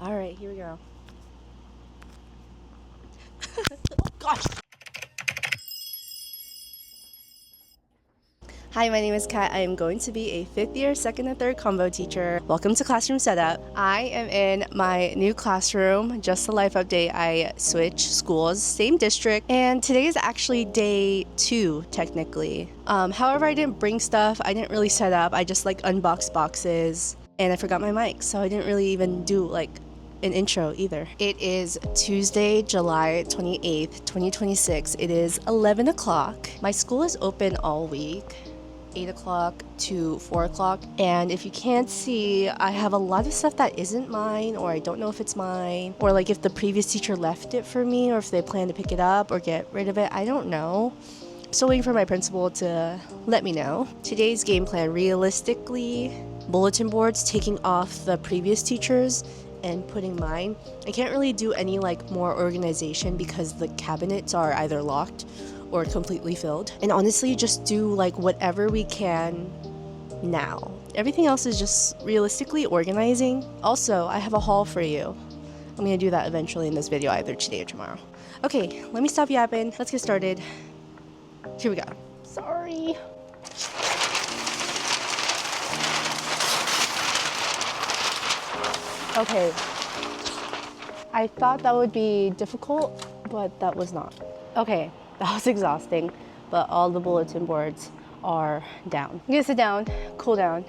All right, here we go. Oh gosh. Hi, my name is Kat. I am going to be a 5th year, 2nd and 3rd combo teacher. Welcome to Classroom Setup. I am in my new classroom. Just a life update, I switched schools, same district, and today is actually day 2, technically. However, I didn't bring stuff. I didn't really set up. I just unboxed boxes, and I forgot my mic, so I didn't really even do an intro either. It is Tuesday, July 28th, 2026. It is 11 o'clock. My school is open all week. 8 o'clock to 4 o'clock, and if you can't see, I have a lot of stuff that isn't mine, or I don't know if it's mine, or if the previous teacher left it for me, or if they plan to pick it up or get rid of it. I don't know. Still waiting for my principal to let me know. Today's game plan, realistically, bulletin boards, taking off the previous teachers and putting mine. I can't really do any more organization because the cabinets are either locked or completely filled. And honestly, just do whatever we can now. Everything else is just realistically organizing. Also, I have a haul for you. I'm gonna do that eventually in this video, either today or tomorrow. Okay, let me stop yapping. Let's get started. Here we go. Sorry. Okay. I thought that would be difficult, but that was not. Okay. That was exhausting, but all the bulletin boards are down. I'm gonna sit down, cool down.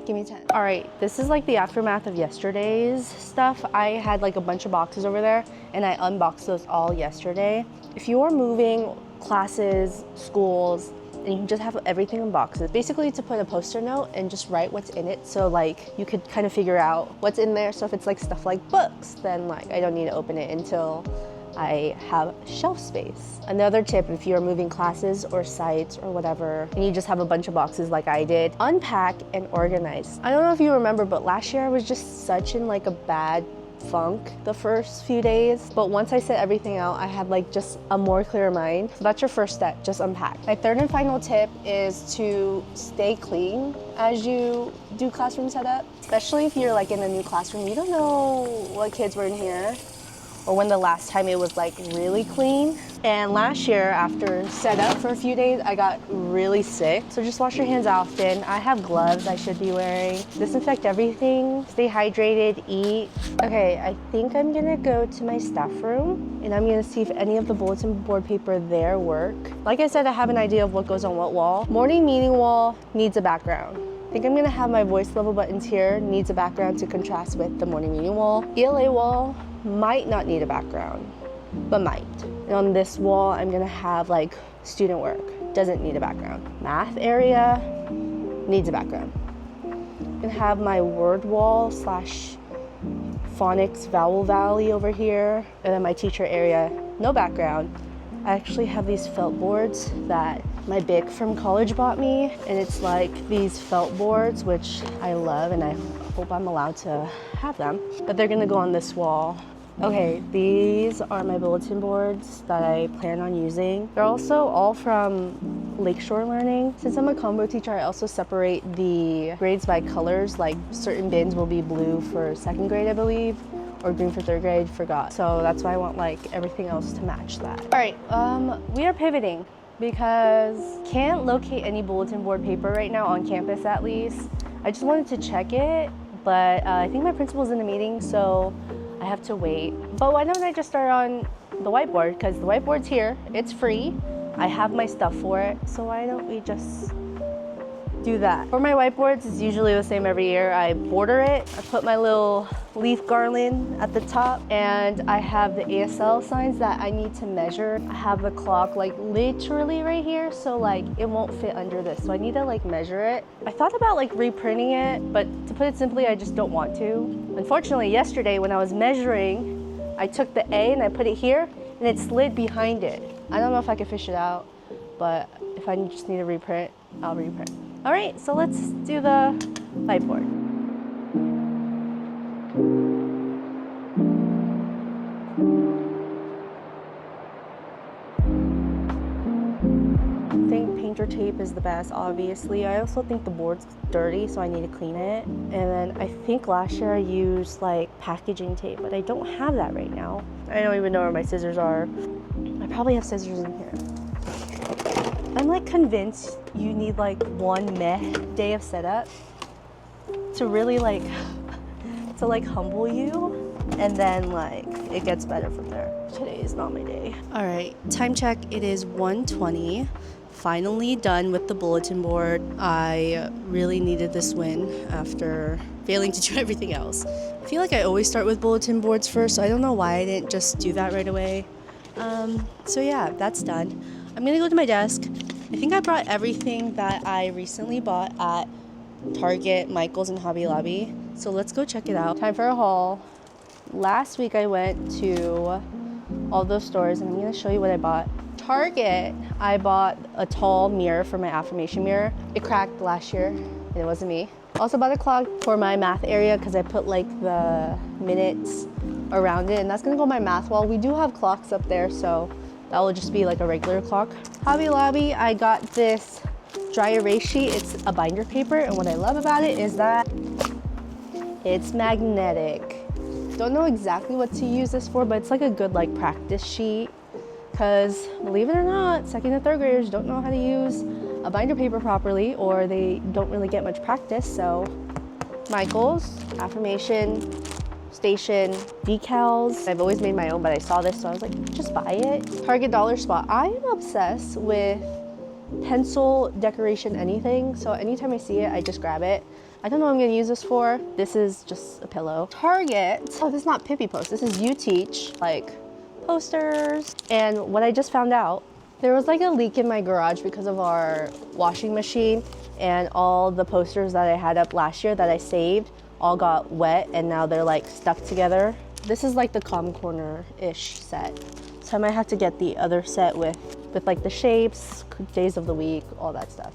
Give me 10. All right, this is the aftermath of yesterday's stuff. I had a bunch of boxes over there, and I unboxed those all yesterday. If you are moving classes, schools, and you just have everything in boxes, basically to put a poster note and just write what's in it, so you could kind of figure out what's in there. So if it's stuff like books, then I don't need to open it until I have shelf space. Another tip, if you're moving classes or sites or whatever, and you just have a bunch of boxes like I did, unpack and organize. I don't know if you remember, but last year I was just such in a bad funk the first few days. But once I set everything out, I had just a more clear mind. So that's your first step, just unpack. My third and final tip is to stay clean as you do classroom setup, especially if you're in a new classroom. You don't know what kids were in here, or when the last time it was really clean. And last year, after setup for a few days, I got really sick. So just wash your hands often. I have gloves I should be wearing. Disinfect everything, stay hydrated, eat. Okay, I think I'm gonna go to my staff room and I'm gonna see if any of the bulletin board paper there work. Like I said, I have an idea of what goes on what wall. Morning meeting wall needs a background. I think I'm gonna have my voice level buttons here, needs a background to contrast with the morning meeting wall. ELA wall might not need a background, but might. And on this wall, I'm gonna have student work, doesn't need a background. Math area needs a background. I'm gonna have my word wall slash phonics vowel valley over here, and then my teacher area, no background. I actually have these felt boards that my BIC from college bought me, and it's these felt boards, which I love, and I hope I'm allowed to have them, but they're gonna go on this wall. Okay, these are my bulletin boards that I plan on using. They're also all from Lakeshore Learning. Since I'm a combo teacher, I also separate the grades by colors. Certain bins will be blue for 2nd grade, I believe, or green for 3rd grade, forgot. So that's why I want everything else to match that. All right, we are pivoting because can't locate any bulletin board paper right now on campus, at least. I just wanted to check it, but I think my principal's in a meeting, so I have to wait. But why don't I just start on the whiteboard, because the whiteboard's here, it's free. I have my stuff for it, so why don't we just do that. For my whiteboards, it's usually the same every year. I border it, I put my little leaf garland at the top, and I have the ASL signs that I need to measure. I have the clock literally right here, so it won't fit under this, so I need to measure it. I thought about reprinting it, but to put it simply, I just don't want to. Unfortunately, yesterday when I was measuring, I took the A and I put it here, and it slid behind it. I don't know if I can fish it out, but if I just need to reprint, I'll reprint. All right, so let's do the whiteboard. I think painter tape is the best, obviously. I also think the board's dirty, so I need to clean it. And then I think last year I used like packaging tape, but I don't have that right now. I don't even know where my scissors are. I probably have scissors in here. I'm like convinced you need like one meh day of setup to really like, to like humble you. And then like it gets better from there. Today is not my day. All right, time check. It is 1:20. Finally done with the bulletin board. I really needed this win after failing to do everything else. I feel like I always start with bulletin boards first, so I don't know why I didn't just do that right away. So yeah, that's done. I'm gonna go to my desk. I think I brought everything that I recently bought at Target, Michael's, and Hobby Lobby. So let's go check it out. Time for a haul. Last week I went to all those stores and I'm gonna show you what I bought. Target, I bought a tall mirror for my affirmation mirror. It cracked last year and it wasn't me. Also bought a clock for my math area because I put like the minutes around it and that's gonna go on my math wall. We do have clocks up there, so that will just be like a regular clock. Hobby Lobby, I got this dry erase sheet. It's a binder paper and what I love about it is that it's magnetic. Don't know exactly what to use this for, but it's like a good like practice sheet because believe it or not, second and third graders don't know how to use a binder paper properly or they don't really get much practice. So Michael's, affirmation, station, decals. I've always made my own, but I saw this, so I was like, just buy it. Target dollar spot. I am obsessed with pencil decoration anything, so anytime I see it, I just grab it. I don't know what I'm gonna use this for. This is just a pillow. Target, oh, this is not Pippi Post. This is You Teach, like posters. And what I just found out, there was like a leak in my garage because of our washing machine and all the posters that I had up last year that I saved all got wet and now they're like stuck together. This is like the Calm Corner-ish set. So I might have to get the other set with like the shapes, days of the week, all that stuff.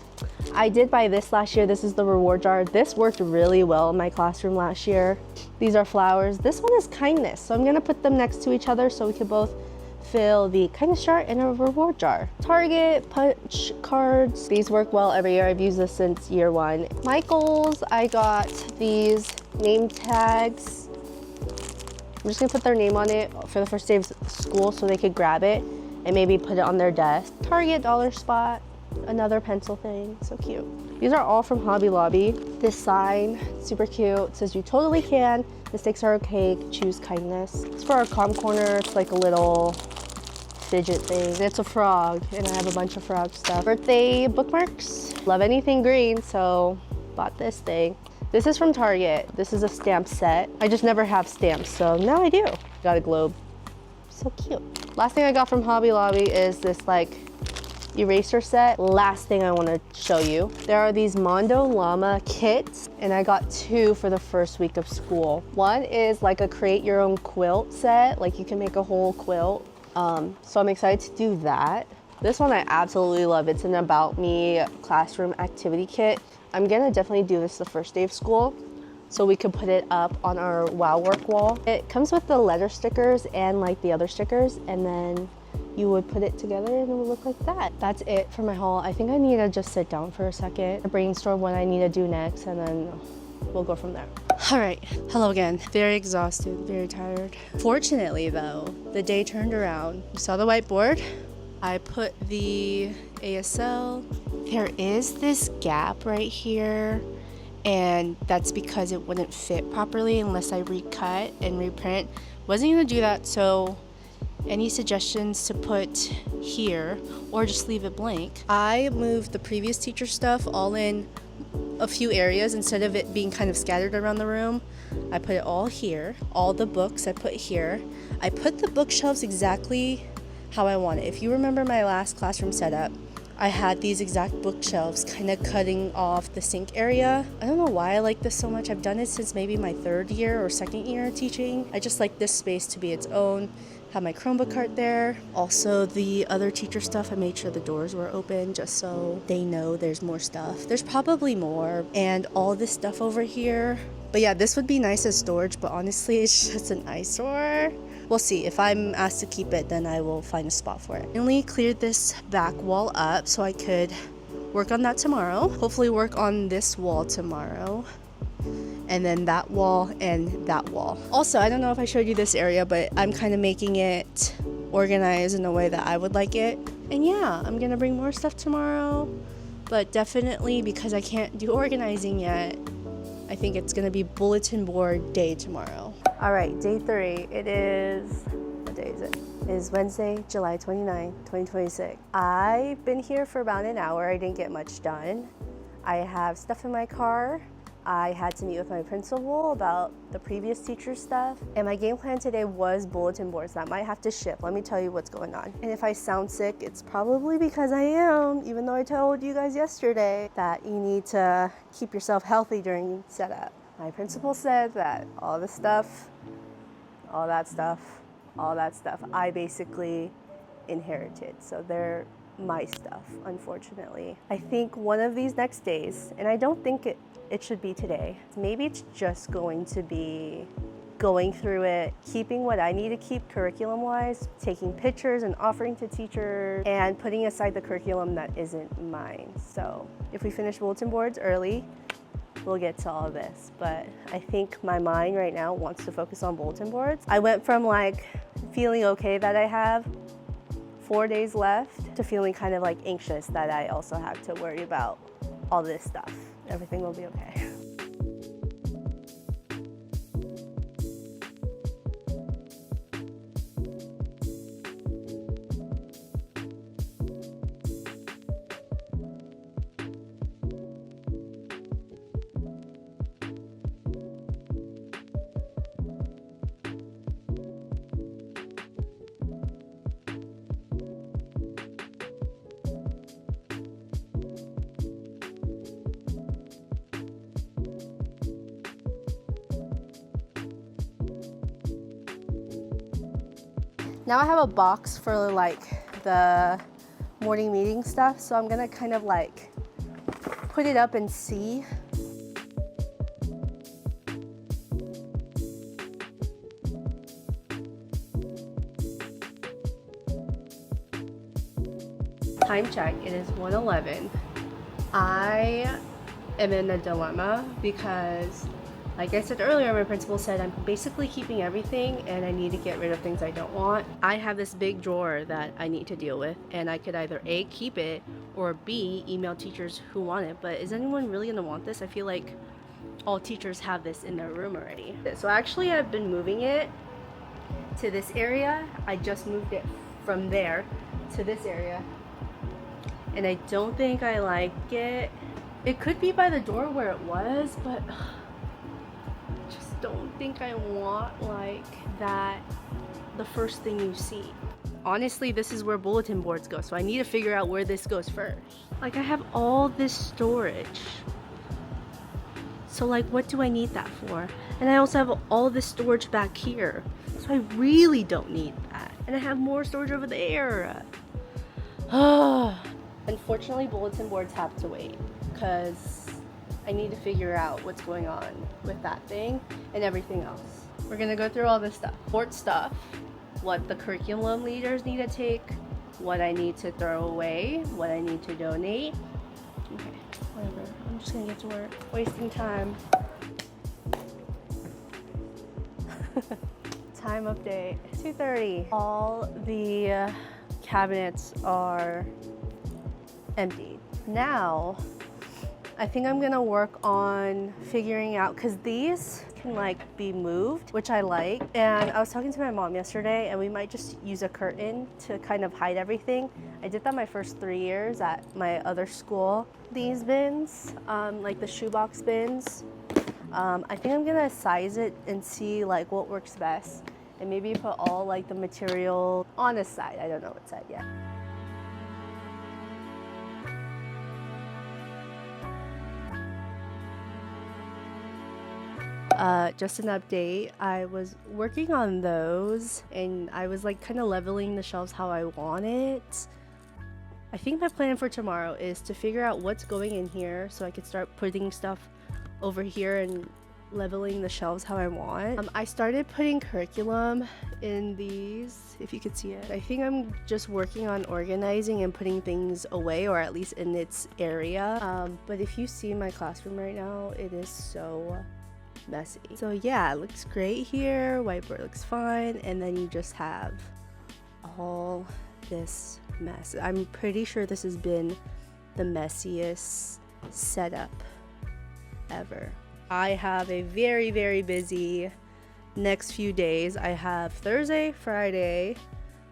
I did buy this last year. This is the reward jar. This worked really well in my classroom last year. These are flowers. This one is kindness. So I'm gonna put them next to each other so we can both fill the kindness jar and a reward jar. Target punch cards. These work well every year. I've used this since year one. Michael's, I got these name tags. I'm just gonna put their name on it for the first day of school so they could grab it and maybe put it on their desk. Target dollar spot, another pencil thing, so cute. These are all from Hobby Lobby. This sign, super cute. It says you totally can. Mistakes are okay, choose kindness. It's for our Calm Corner. It's like a little fidget thing. It's a frog and I have a bunch of frog stuff. Birthday bookmarks. Love anything green, so bought this thing. This is from Target. This is a stamp set. I just never have stamps, so now I do. Got a globe. So cute. Last thing I got from Hobby Lobby is this like eraser set. Last thing I want to show you. There are these Mondo Llama kits and I got 2 for the first week of school. One is like a create your own quilt set. Like you can make a whole quilt. So I'm excited to do that. This one I absolutely love. It's an About Me classroom activity kit. I'm gonna definitely do this the first day of school so we could put it up on our wow work wall. It comes with the letter stickers and like the other stickers, and then you would put it together and it would look like that. That's it for my haul. I think I need to just sit down for a second, brainstorm what I need to do next, and then we'll go from there. All right, hello again. Very exhausted, very tired. Fortunately though, the day turned around. You saw the whiteboard? I put the ASL. There is this gap right here, and that's because it wouldn't fit properly unless I recut and reprint. Wasn't gonna do that, so any suggestions to put here or just leave it blank? I moved the previous teacher stuff all in a few areas instead of it being kind of scattered around the room. I put it all here. All the books I put here. I put the bookshelves exactly how I want it. If you remember my last classroom setup, I had these exact bookshelves kind of cutting off the sink area. I don't know why I like this so much. I've done it since maybe my 3rd year or 2nd year teaching. I just like this space to be its own. Have my Chromebook cart there. Also the other teacher stuff, I made sure the doors were open just so they know there's more stuff. There's probably more, and all this stuff over here. But yeah, this would be nice as storage, but honestly it's just an eyesore. We'll see. If I'm asked to keep it, then I will find a spot for it. I only cleared this back wall up so I could work on that tomorrow. Hopefully work on this wall tomorrow. And then that wall and that wall. Also, I don't know if I showed you this area, but I'm kind of making it organized in a way that I would like it. And yeah, I'm gonna bring more stuff tomorrow, but definitely because I can't do organizing yet, I think it's gonna be bulletin board day tomorrow. All right, day 3. It is, what day is it? It is Wednesday, July 29, 2026. I've been here for about an hour. I didn't get much done. I have stuff in my car. I had to meet with my principal about the previous teacher stuff. And my game plan today was bulletin boards. That might have to shift. Let me tell you what's going on. And if I sound sick, it's probably because I am, even though I told you guys yesterday that you need to keep yourself healthy during setup. My principal said that all that stuff, I basically inherited. So they're my stuff, unfortunately. I think one of these next days, and I don't think it should be today. Maybe it's just going to be going through it, keeping what I need to keep curriculum-wise, taking pictures and offering to teachers, and putting aside the curriculum that isn't mine. So if we finish bulletin boards early, we'll get to all this. But I think my mind right now wants to focus on bulletin boards. I went from like feeling okay that I have 4 days left to feeling kind of like anxious that I also have to worry about all this stuff. Everything will be okay. Now I have a box for like the morning meeting stuff, so I'm gonna kind of like put it up and see. Time check, it is 1:11. I am in a dilemma because, like I said earlier, my principal said I'm basically keeping everything and I need to get rid of things I don't want. I have this big drawer that I need to deal with, and I could either A, keep it, or B, email teachers who want it. But is anyone really gonna want this? I feel like all teachers have this in their room already. So actually I've been moving it to this area. I just moved it from there to this area, and I don't think I like it. It could be by the door where it was, but don't think I want like that the first thing you see. Honestly, this is where bulletin boards go, so I need to figure out where this goes first. Like I have all this storage, so like what do I need that for? And I also have all this storage back here, so I really don't need that. And I have more storage over there. Unfortunately, bulletin boards have to wait because I need to figure out what's going on with that thing and everything else. We're gonna go through all this stuff. Board stuff, what the curriculum leaders need to take, what I need to throw away, what I need to donate. Okay, whatever. I'm just gonna get to work. Wasting time. Time update, 2:30. All the cabinets are empty. Now, I think I'm gonna work on figuring out, because these can like be moved, which I like. And I was talking to my mom yesterday, and we might just use a curtain to kind of hide everything. I did that my first 3 years at my other school. These bins, like the shoebox bins, I think I'm gonna size it and see like what works best, and maybe put all like the material on a side. I don't know what side yet. Just an update, I was working on those and I was like kind of leveling the shelves how I want it. I think my plan for tomorrow is to figure out what's going in here so I could start putting stuff over here and leveling the shelves how I want. I started putting curriculum in these, if you could see it. I think I'm just working on organizing and putting things away, or at least in its area. But if you see my classroom right now, it is so messy. So yeah, it looks great here. Whiteboard looks fine. And then you just have all this mess. I'm pretty sure this has been the messiest setup ever. I have a very, very busy next few days. I have Thursday, Friday,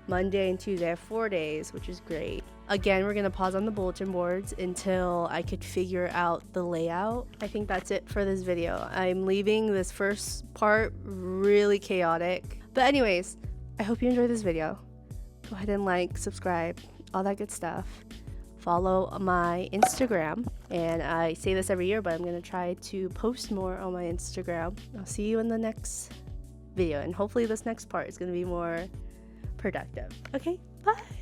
Monday, and Tuesday. I have 4 days, which is great. Again, we're gonna pause on the bulletin boards until I could figure out the layout. I think that's it for this video. I'm leaving this first part really chaotic. But anyways, I hope you enjoyed this video. Go ahead and like, subscribe, all that good stuff. Follow my Instagram, and I say this every year, but I'm gonna try to post more on my Instagram. I'll see you in the next video, and hopefully this next part is gonna be more productive. Okay, bye.